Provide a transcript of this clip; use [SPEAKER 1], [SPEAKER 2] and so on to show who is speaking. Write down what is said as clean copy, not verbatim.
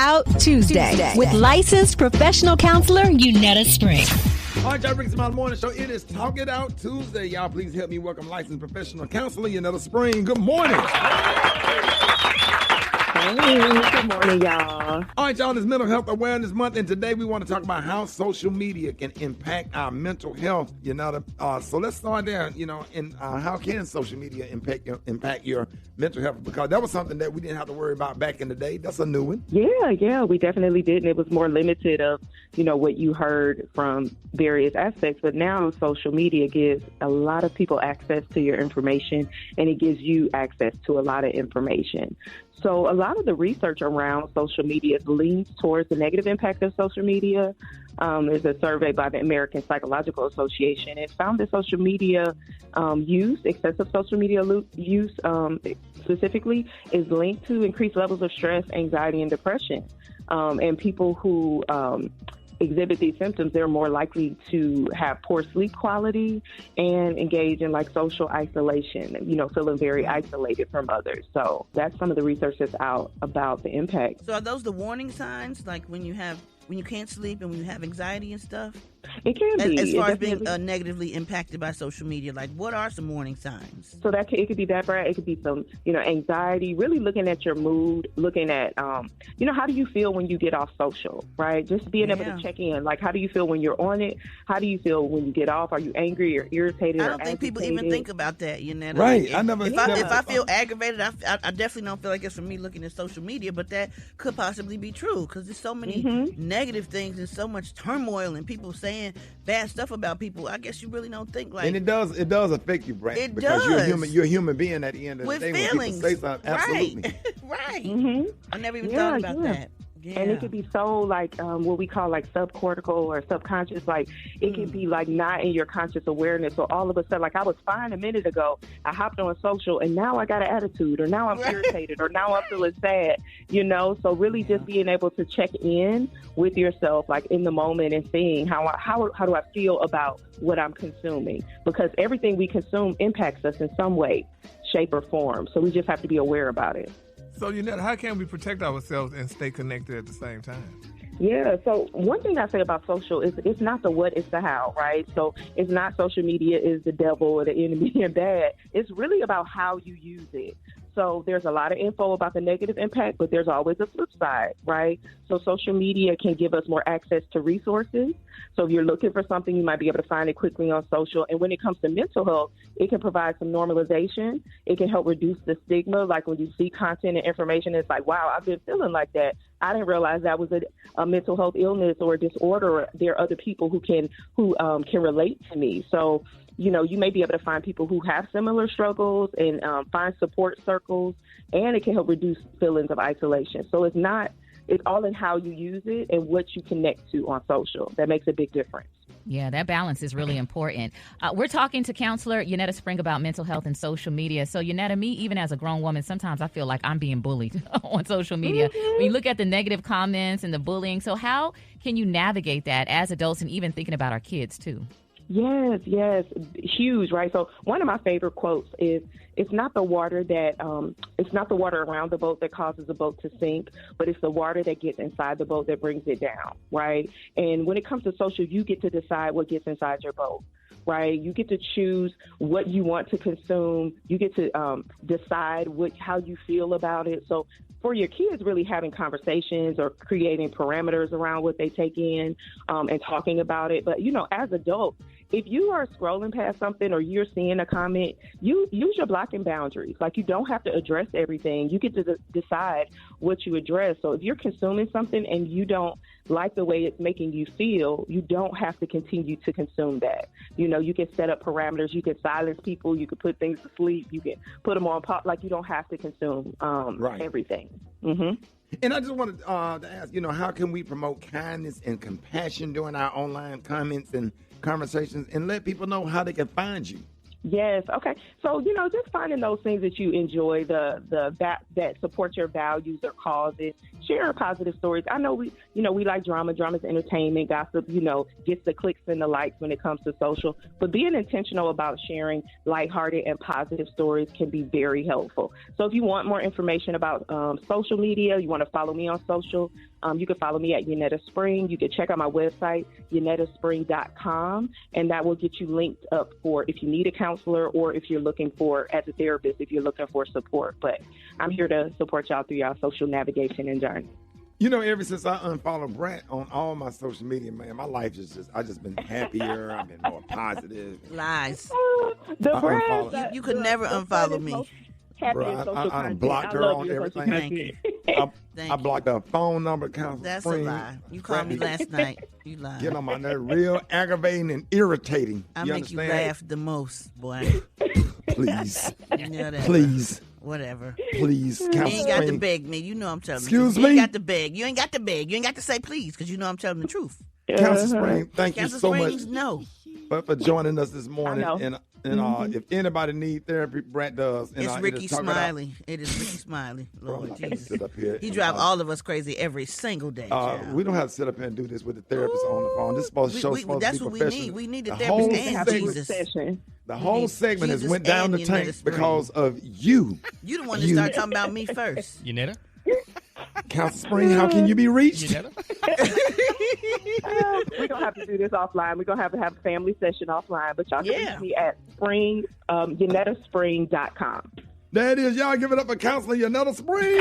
[SPEAKER 1] Out Tuesday with licensed professional counselor Unetta Spring.
[SPEAKER 2] All right, y'all, Rickey, Smiley Morning Show. It is Talk It Out Tuesday. Y'all, please help me welcome licensed professional counselor Unetta Spring. Good morning.
[SPEAKER 3] Hey, good morning, y'all.
[SPEAKER 2] All right, y'all, it's Mental Health Awareness Month, and today we want to talk about how social media can impact our mental health. So let's start there. And how can social media impact your mental health? Because that was something that we didn't have to worry about back in the day. That's a new one.
[SPEAKER 3] Yeah, we definitely did, and it was more limited of what you heard from various aspects. But now social media gives a lot of people access to your information, and it gives you access to a lot of information. So a lot of the research around social media leans towards the negative impact of social media. There's a survey by the American Psychological Association. It found that social media excessive social media use specifically, is linked to increased levels of stress, anxiety, and depression. And people who exhibit these symptoms, they're more likely to have poor sleep quality and engage in social isolation, feeling very isolated from others. So that's some of the research that's out about the impact.
[SPEAKER 4] So are those the warning signs, like when you can't sleep and when you have anxiety and stuff?
[SPEAKER 3] It can be.
[SPEAKER 4] As far as being negatively impacted by social media, what are some warning signs?
[SPEAKER 3] So it could be that, Brat. It could be some, anxiety, really looking at your mood, looking at, how do you feel when you get off social, right? Just being able to check in. How do you feel when you're on it? How do you feel when you get off? Are you angry or irritated?
[SPEAKER 4] I don't think people even think about that,
[SPEAKER 2] Right.
[SPEAKER 4] If I feel aggravated, I definitely don't feel like it's for me looking at social media, but that could possibly be true because there's so many negative things and so much turmoil and people saying bad stuff about people. I guess you really don't think
[SPEAKER 2] and it does affect you, Brat.
[SPEAKER 4] It
[SPEAKER 2] because
[SPEAKER 4] does.
[SPEAKER 2] You're a human being at the end of the day.
[SPEAKER 4] Feelings.
[SPEAKER 2] When people say something, absolutely.
[SPEAKER 4] Right.
[SPEAKER 3] Mm-hmm.
[SPEAKER 4] I never even thought about that. Yeah.
[SPEAKER 3] And it could be so what we call subcortical or subconscious. It can be not in your conscious awareness. So all of a sudden, I was fine a minute ago, I hopped on social and now I got an attitude, or now I'm irritated, or now I'm feeling sad, So really just being able to check in with yourself, in the moment, and seeing how do I feel about what I'm consuming, because everything we consume impacts us in some way, shape, or form. So we just have to be aware about it.
[SPEAKER 5] So, how can we protect ourselves and stay connected at the same time?
[SPEAKER 3] Yeah, so one thing I say about social is it's not the what, it's the how, right? So it's not social media is the devil or the enemy and bad. It's really about how you use it. So there's a lot of info about the negative impact, but there's always a flip side, right? So social media can give us more access to resources. So if you're looking for something, you might be able to find it quickly on social. And when it comes to mental health, it can provide some normalization. It can help reduce the stigma. When you see content and information, it's wow, I've been feeling like that. I didn't realize that was a mental health illness or a disorder. There are other people who can relate to me. So you may be able to find people who have similar struggles and find support circles, and it can help reduce feelings of isolation. So it's all in how you use it and what you connect to on social. That makes a big difference.
[SPEAKER 6] Yeah, that balance is really important. We're talking to counselor Unetta Spring about mental health and social media. So, Unetta, me, even as a grown woman, sometimes I feel like I'm being bullied on social media. Mm-hmm. When you look at the negative comments and the bullying, so how can you navigate that as adults and even thinking about our kids, too?
[SPEAKER 3] Yes, huge, right? So one of my favorite quotes is, it's not the water around the boat that causes the boat to sink, but it's the water that gets inside the boat that brings it down, right? And when it comes to social, you get to decide what gets inside your boat, right? You get to choose what you want to consume. You get to decide how you feel about it. So for your kids, really having conversations or creating parameters around what they take in and talking about it. But, as adults, if you are scrolling past something or you're seeing a comment, you use your blocking boundaries. You don't have to address everything. You get to decide what you address. So if you're consuming something and you don't like the way it's making you feel, you don't have to continue to consume that. You can set up parameters. You can silence people. You can put things to sleep. You can put them on pop. You don't have to consume everything. Mm-hmm.
[SPEAKER 2] And I just wanted to ask, how can we promote kindness and compassion during our online comments and conversations, and let people know how they can find you?
[SPEAKER 3] Yes. Okay. So, just finding those things that you enjoy, that support your values or causes, share positive stories. I know we like drama. Drama's entertainment, gossip, gets the clicks and the likes when it comes to social. But being intentional about sharing lighthearted and positive stories can be very helpful. So if you want more information about social media, you want to follow me on social, you can follow me at Unetta Spring. You can check out my website, unettaspring.com, and that will get you linked up for if you need a counselor or if you're looking for, as a therapist, if you're looking for support. But I'm here to support y'all through y'all social navigation and journey.
[SPEAKER 2] Ever since I unfollowed Brat on all my social media, man, my life is I just been happier. I've been more positive.
[SPEAKER 4] Lies. You could never unfollow me.
[SPEAKER 2] Bro, I blocked her on everything.
[SPEAKER 4] Thank you.
[SPEAKER 2] I blocked her phone number.
[SPEAKER 4] That's
[SPEAKER 2] Spring.
[SPEAKER 4] a lie. You called me last night. You lied.
[SPEAKER 2] Get on my nerve. Real aggravating and irritating.
[SPEAKER 4] I
[SPEAKER 2] you
[SPEAKER 4] make
[SPEAKER 2] understand?
[SPEAKER 4] you laugh the most, boy.
[SPEAKER 2] Please.
[SPEAKER 4] Whatever.
[SPEAKER 2] Please.
[SPEAKER 4] Whatever.
[SPEAKER 2] Please.
[SPEAKER 4] You ain't got to beg me. You know I'm telling the
[SPEAKER 2] Excuse
[SPEAKER 4] truth. You
[SPEAKER 2] me?
[SPEAKER 4] ain't got to beg. You ain't got to beg. You ain't got to say please because you know I'm telling the truth.
[SPEAKER 2] Council Spring, thank you
[SPEAKER 4] Council
[SPEAKER 2] so
[SPEAKER 4] Springs,
[SPEAKER 2] much
[SPEAKER 4] no.
[SPEAKER 2] for joining us this morning.
[SPEAKER 3] I know.
[SPEAKER 2] And if anybody need therapy, Brat does. And,
[SPEAKER 4] It's Rickey Smiley. It is Rickey Smiley. Lord Jesus.
[SPEAKER 2] Sit up here
[SPEAKER 4] He
[SPEAKER 2] and,
[SPEAKER 4] drives all of us crazy every single day.
[SPEAKER 2] we don't have to sit up here and do this with the therapist on the phone. This is supposed to
[SPEAKER 4] That's
[SPEAKER 2] be
[SPEAKER 4] what we
[SPEAKER 2] professional.
[SPEAKER 4] need. We need the
[SPEAKER 2] The
[SPEAKER 4] therapist
[SPEAKER 2] whole
[SPEAKER 4] and Jesus.
[SPEAKER 3] Session.
[SPEAKER 2] The whole segment has
[SPEAKER 4] Jesus
[SPEAKER 2] went down
[SPEAKER 4] and
[SPEAKER 2] the
[SPEAKER 4] Unetta
[SPEAKER 2] tank
[SPEAKER 4] Spring.
[SPEAKER 2] because of you.
[SPEAKER 4] You the one that started talking about me first.
[SPEAKER 5] Unetta?
[SPEAKER 2] Council Spring, how can you be reached?
[SPEAKER 5] Unetta?
[SPEAKER 3] We're going to have to do this offline. We're going to have a family session offline. But y'all can reach me at unettaspring.com.
[SPEAKER 2] There it is. Y'all give it up for Counselor Unetta Spring.